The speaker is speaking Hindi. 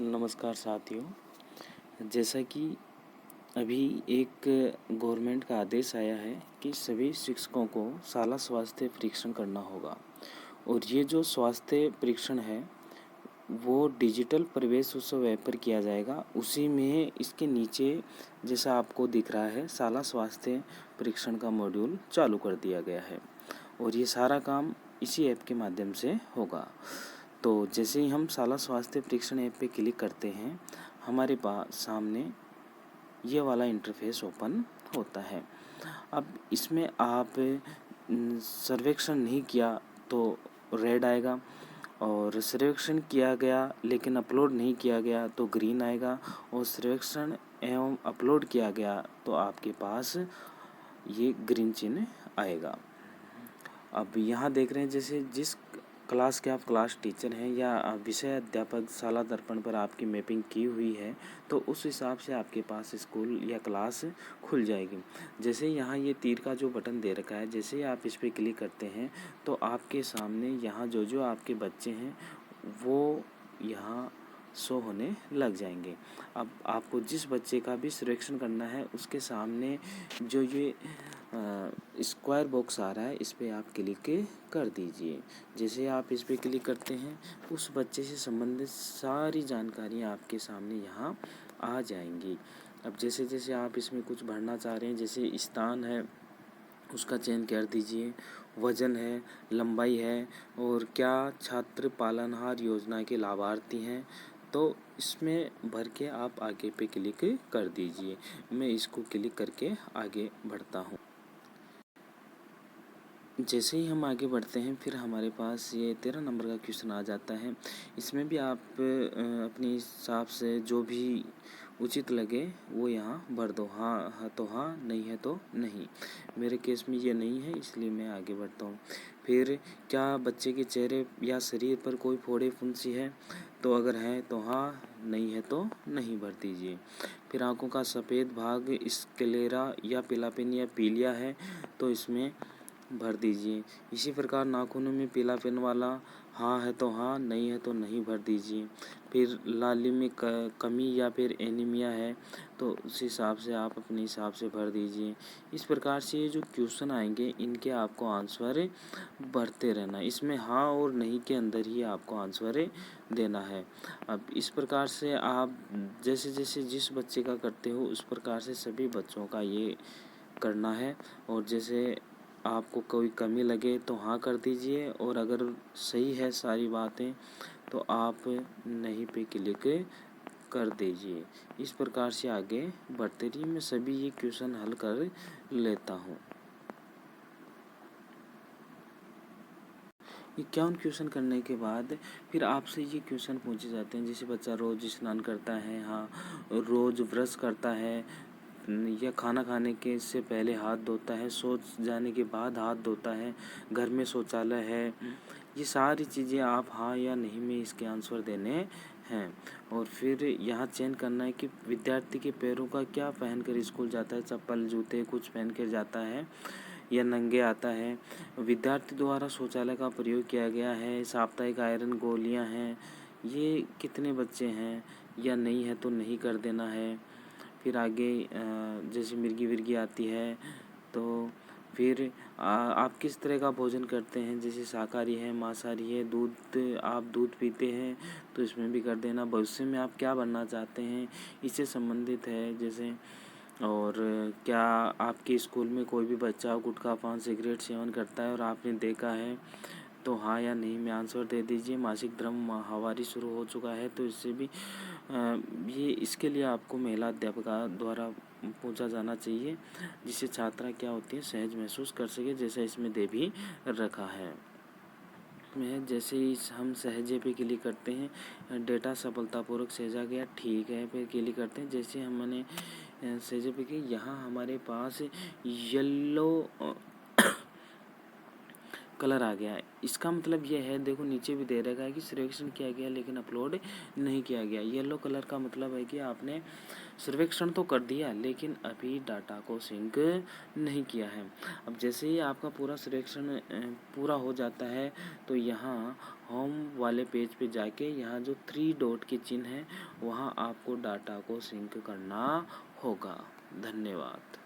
नमस्कार साथियों। जैसा कि अभी एक गवर्नमेंट का आदेश आया है कि सभी शिक्षकों को शाला स्वास्थ्य परीक्षण करना होगा और ये जो स्वास्थ्य परीक्षण है वो डिजिटल प्रवेश उत्सव ऐप पर किया जाएगा। उसी में इसके नीचे जैसा आपको दिख रहा है शाला स्वास्थ्य परीक्षण का मॉड्यूल चालू कर दिया गया है और ये सारा काम इसी ऐप के माध्यम से होगा। तो जैसे ही हम शाला स्वास्थ्य परीक्षण ऐप पे क्लिक करते हैं हमारे पास सामने ये वाला इंटरफेस ओपन होता है। अब इसमें आप सर्वेक्षण नहीं किया तो रेड आएगा और सर्वेक्षण किया गया लेकिन अपलोड नहीं किया गया तो ग्रीन आएगा और सर्वेक्षण एवं अपलोड किया गया तो आपके पास ये ग्रीन चिन्ह आएगा। अब यहाँ देख रहे हैं जैसे जिस क्लास के आप क्लास टीचर हैं या विषय अध्यापक शाला दर्पण पर आपकी मैपिंग की हुई है तो उस हिसाब से आपके पास स्कूल या क्लास खुल जाएगी। जैसे यहाँ ये तीर का जो बटन दे रखा है जैसे ही आप इस पर क्लिक करते हैं तो आपके सामने यहाँ जो आपके बच्चे हैं वो यहाँ शो होने लग जाएंगे। अब आपको जिस बच्चे का भी सिलेक्शन करना है उसके सामने जो ये स्क्वायर बॉक्स आ रहा है इस पर आप क्लिक कर दीजिए। जैसे आप इस पर क्लिक करते हैं उस बच्चे से संबंधित सारी जानकारियाँ आपके सामने यहाँ आ जाएंगी। अब जैसे जैसे आप इसमें कुछ भरना चाह रहे हैं जैसे स्थान है उसका चयन कर दीजिए, वजन है, लंबाई है और क्या छात्र पालनहार योजना के लाभार्थी हैं तो इसमें भर के आप आगे पे क्लिक कर दीजिए। मैं इसको क्लिक करके आगे बढ़ता हूँ। जैसे ही हम आगे बढ़ते हैं फिर हमारे पास ये 13 नंबर का क्वेश्चन आ जाता है। इसमें भी आप अपने हिसाब से जो भी उचित लगे वो यहाँ भर दो। हाँ हाँ तो हाँ, नहीं है तो नहीं। मेरे केस में ये नहीं है इसलिए मैं आगे बढ़ता हूँ। फिर क्या बच्चे के चेहरे या शरीर पर कोई फोड़े फुंसी है तो अगर है तो हाँ, नहीं है तो नहीं भर दीजिए। फिर आँखों का सफ़ेद भाग स्क्लेरा या पीलापन या पीलिया है तो इसमें भर दीजिए। इसी प्रकार नाखूनों में पीलापन वाला हाँ है तो हाँ, नहीं है तो नहीं भर दीजिए। फिर लाली में कमी या फिर एनीमिया है तो उस हिसाब से आप अपने हिसाब से भर दीजिए। इस प्रकार से ये जो क्वेश्चन आएंगे इनके आपको आंसर भरते रहना। इसमें हाँ और नहीं के अंदर ही आपको आंसर देना है। अब इस प्रकार से आप जैसे जैसे जिस बच्चे का करते हो उस प्रकार से सभी बच्चों का ये करना है। और जैसे आपको कोई कमी लगे तो हाँ कर दीजिए और अगर सही है सारी बातें तो आप नहीं पे क्लिक कर दीजिए। इस प्रकार से आगे बढ़ते रहिए। मैं सभी ये क्वेश्चन हल कर लेता हूँ। 51 क्वेश्चन करने के बाद फिर आपसे ये क्वेश्चन पूछे जाते हैं जैसे बच्चा रोज़ स्नान करता है, हाँ, रोज़ ब्रश करता है या खाना खाने के से पहले हाथ धोता है, सो जाने के बाद हाथ धोता है, घर में शौचालय है। ये सारी चीज़ें आप हाँ या नहीं में इसके आंसर देने हैं। और फिर यहाँ चयन करना है कि विद्यार्थी के पैरों का क्या पहनकर स्कूल जाता है, चप्पल जूते कुछ पहन कर जाता है या नंगे आता है। विद्यार्थी द्वारा शौचालय का प्रयोग किया गया है, साप्ताहिक आयरन गोलियां हैं, ये कितने बच्चे हैं या नहीं है तो नहीं कर देना है। फिर आगे जैसे मिर्गी विर्गी आती है तो फिर आप किस तरह का भोजन करते हैं जैसे शाकाहारी है, मांसाहारी है, दूध आप दूध पीते हैं तो इसमें भी कर देना। भविष्य में आप क्या बनना चाहते हैं इससे संबंधित है जैसे। और क्या आपके स्कूल में कोई भी बच्चा गुटखा पान सिगरेट सेवन करता है और आपने देखा है तो हाँ या नहीं में आंसर दे दीजिए। मासिक धर्म माहवारी शुरू हो चुका है तो इससे भी ये इसके लिए आपको महिला अध्यापिका द्वारा पूछा जाना चाहिए जिससे छात्रा क्या होती है सहज महसूस कर सके जैसा इसमें दे भी रखा है। में जैसे ही हम सहेजे पे क्लिक करते हैं डेटा सफलतापूर्वक सहेजा गया, ठीक है पे क्लिक करते हैं। जैसे हमने सहेजे पे कि यहाँ हमारे पास येलो कलर आ गया है। इसका मतलब यह है, देखो नीचे भी दे रखा है कि सर्वेक्षण किया गया लेकिन अपलोड नहीं किया गया। येलो कलर का मतलब है कि आपने सर्वेक्षण तो कर दिया लेकिन अभी डाटा को सिंक नहीं किया है। अब जैसे ही आपका पूरा सर्वेक्षण पूरा हो जाता है तो यहाँ होम वाले पेज पे जाके यहाँ जो 3 डॉट के चिन्ह है वहाँ आपको डाटा को सिंक करना होगा। धन्यवाद।